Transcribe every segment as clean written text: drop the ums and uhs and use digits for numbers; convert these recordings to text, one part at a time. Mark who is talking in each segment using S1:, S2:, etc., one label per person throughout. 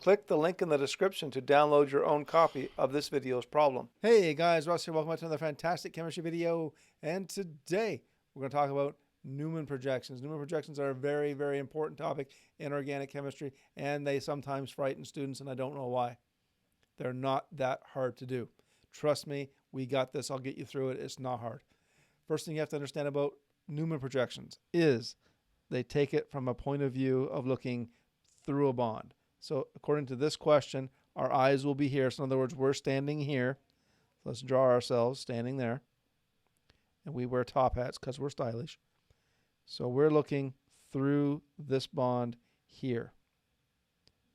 S1: Click the link in the description to download your own copy of this video's problem. Hey guys, Russ here. Welcome back to another fantastic chemistry video. And today we're going to talk about Newman projections. Newman projections are a very, very important topic in organic chemistry, and they sometimes frighten students, and I don't know why. They're not that hard to do. Trust me, we got this. I'll get you through it. It's not hard. First thing you have to understand about Newman projections is they take it from a point of view of looking through a bond. So according to this question, our eyes will be here. So in other words, we're standing here. Let's draw ourselves standing there. And we wear top hats because we're stylish. So we're looking through this bond here,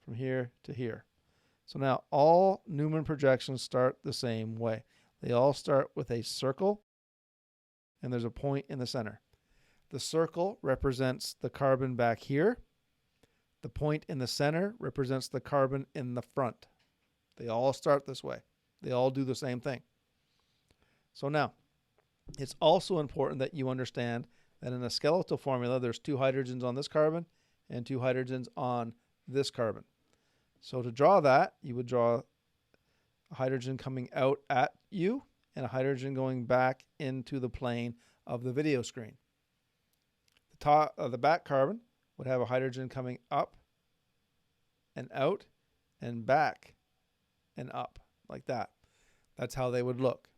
S1: from here to here. So now all Newman projections start the same way. They all start with a circle, and there's a point in the center. The circle represents the carbon back here. The point in the center represents the carbon in the front. They all start this way. They all do the same thing. So now, it's also important that you understand that in a skeletal formula, there's 2 hydrogens on this carbon and 2 hydrogens on this carbon. So to draw that, you would draw a hydrogen coming out at you and a hydrogen going back into the plane of the video screen. The back carbon would have a hydrogen coming up and out and back and up like that. That's how they would look.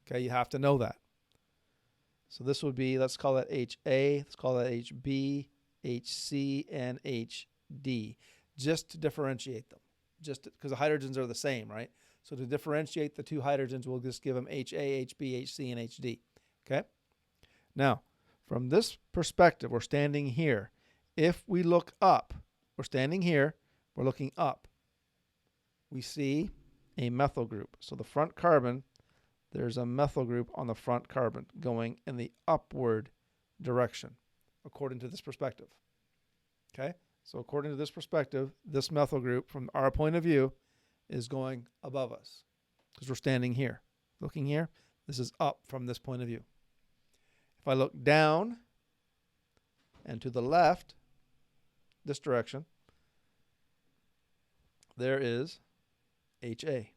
S1: Okay, you have to know that. So this would be, let's call that HA, let's call that HB, HC, and HD, just to differentiate them. Just because the hydrogens are the same, right? So to differentiate the 2 hydrogens, we'll just give them HA, HB, HC, and HD. Okay? Now, from this perspective, we're standing here. If we look up, we're standing here, we're looking up. We see a methyl group. So the front carbon, there's a methyl group on the front carbon going in the upward direction, according to this perspective. Okay? So according to this perspective, this methyl group, from our point of view, is going above us because we're standing here. Looking here, this is up from this point of view. If I look down and to the left, this direction, there is HA.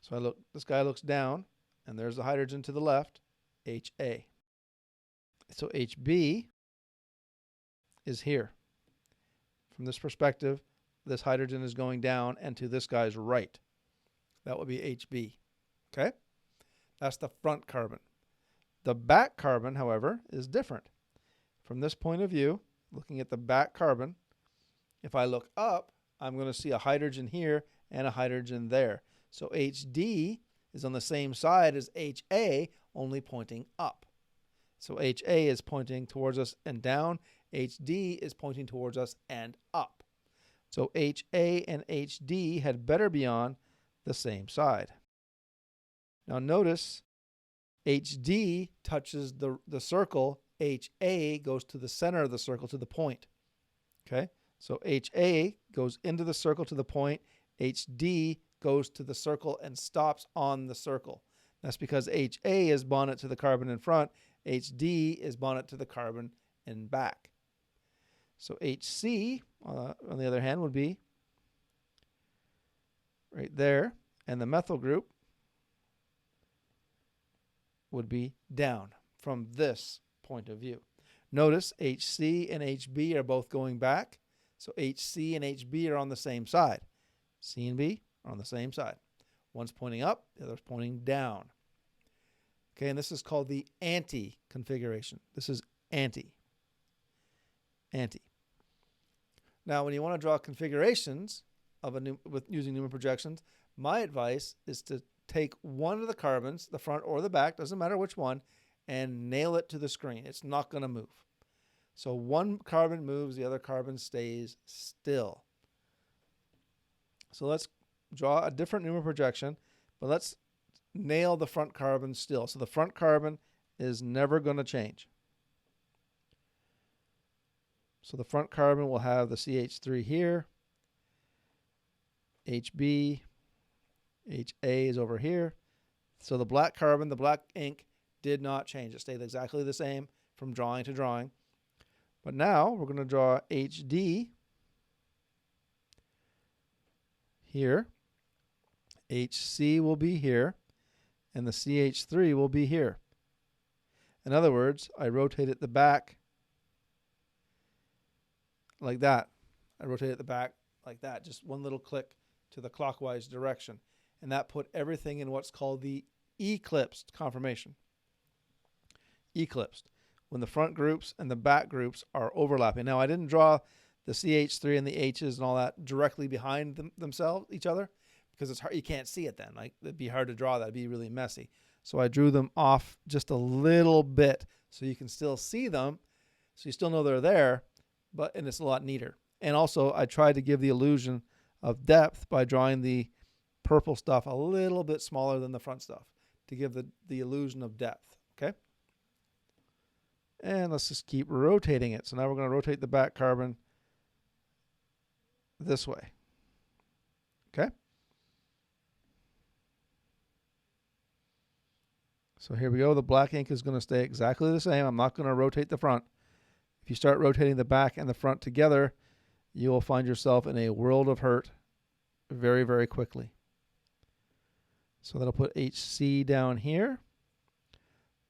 S1: So this guy looks down, and there's the hydrogen to the left, HA. So HB is here. From this perspective, this hydrogen is going down and to this guy's right. That would be HB. Okay? That's the front carbon. The back carbon, however, is different. From this point of view, looking at the back carbon, if I look up, I'm going to see a hydrogen here and a hydrogen there. So HD is on the same side as HA, only pointing up. So HA is pointing towards us and down. HD is pointing towards us and up. So HA and HD had better be on the same side. Now notice HD touches the circle. HA goes to the center of the circle, to the point. Okay? So HA goes into the circle to the point. HD goes to the circle and stops on the circle. That's because HA is bonded to the carbon in front. HD is bonded to the carbon in back. So HC, on the other hand, would be right there. And the methyl group would be down from this point of view. Notice HC and HB are both going back. So HC and HB are on the same side. C and B are on the same side. One's pointing up, the other's pointing down. Okay, and this is called the anti-configuration. This is anti. Anti. Now, when you want to draw configurations of using Newman projections, my advice is to take one of the carbons, the front or the back, doesn't matter which one, and nail it to the screen. It's not going to move. So one carbon moves, the other carbon stays still. So let's draw a different Newman projection, but let's nail the front carbon still. So the front carbon is never going to change. So the front carbon will have the CH3 here, HB, HA is over here. So the black carbon, the black ink, did not change. It stayed exactly the same from drawing to drawing. But now we're going to draw HD here, HC will be here, and the CH3 will be here. In other words, I rotate the back like that. I rotated the back like that, just one little click to the clockwise direction. And that put everything in what's called the eclipsed conformation. Eclipsed, when the front groups and the back groups are overlapping. Now, I didn't draw the CH3 and the H's and all that directly behind themselves, each other, because it's hard. You can't see it then. Like, it'd be hard to draw that. It'd be really messy. So I drew them off just a little bit so you can still see them, so you still know they're there, and it's a lot neater. And also, I tried to give the illusion of depth by drawing the purple stuff a little bit smaller than the front stuff to give the illusion of depth, okay? And let's just keep rotating it. So now we're going to rotate the back carbon this way, okay? So here we go. The black ink is going to stay exactly the same. I'm not going to rotate the front. If you start rotating the back and the front together, you will find yourself in a world of hurt very, very quickly. So that'll put HC down here.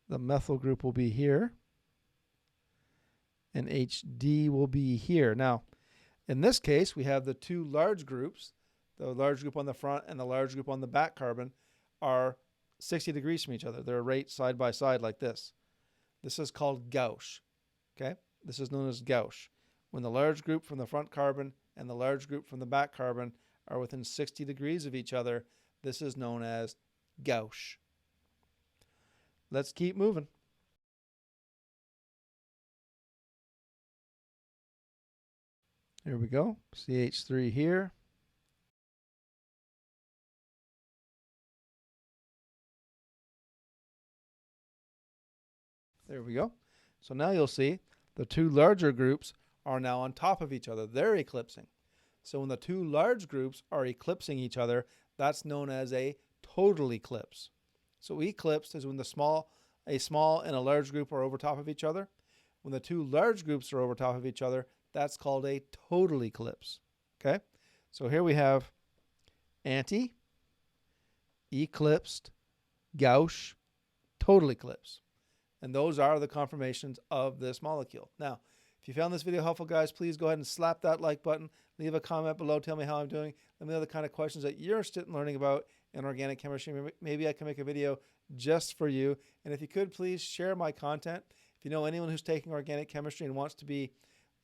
S1: The methyl group will be here. And HD will be here. Now, in this case, we have the two large groups. The large group on the front and the large group on the back carbon are 60 degrees from each other. They're right side by side like this. This is called gauche. Okay? This is known as gauche. When the large group from the front carbon and the large group from the back carbon are within 60 degrees of each other, this is known as gauche. Let's keep moving. Here we go. CH3 here. There we go. So now you'll see the two larger groups are now on top of each other. They're eclipsing. So when the two large groups are eclipsing each other, that's known as a total eclipse. So eclipsed is when a small and a large group are over top of each other. When the two large groups are over top of each other, that's called a total eclipse. Okay? So here we have anti, eclipsed, gauche, total eclipse. And those are the conformations of this molecule. Now, if you found this video helpful, guys, please go ahead and slap that like button. Leave a comment below. Tell me how I'm doing. Let me know the kind of questions that you're interested in learning about in organic chemistry. Maybe I can make a video just for you. And if you could, please share my content. If you know anyone who's taking organic chemistry and wants to be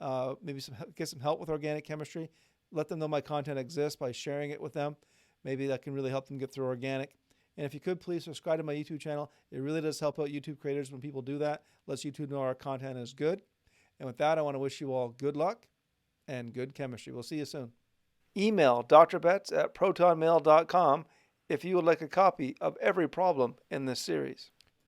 S1: get some help with organic chemistry, let them know my content exists by sharing it with them. Maybe that can really help them get through organic. And if you could, please subscribe to my YouTube channel. It really does help out YouTube creators when people do that. Lets YouTube know our content is good. And with that, I want to wish you all good luck and good chemistry. We'll see you soon. Email drbetts@protonmail.com if you would like a copy of every problem in this series.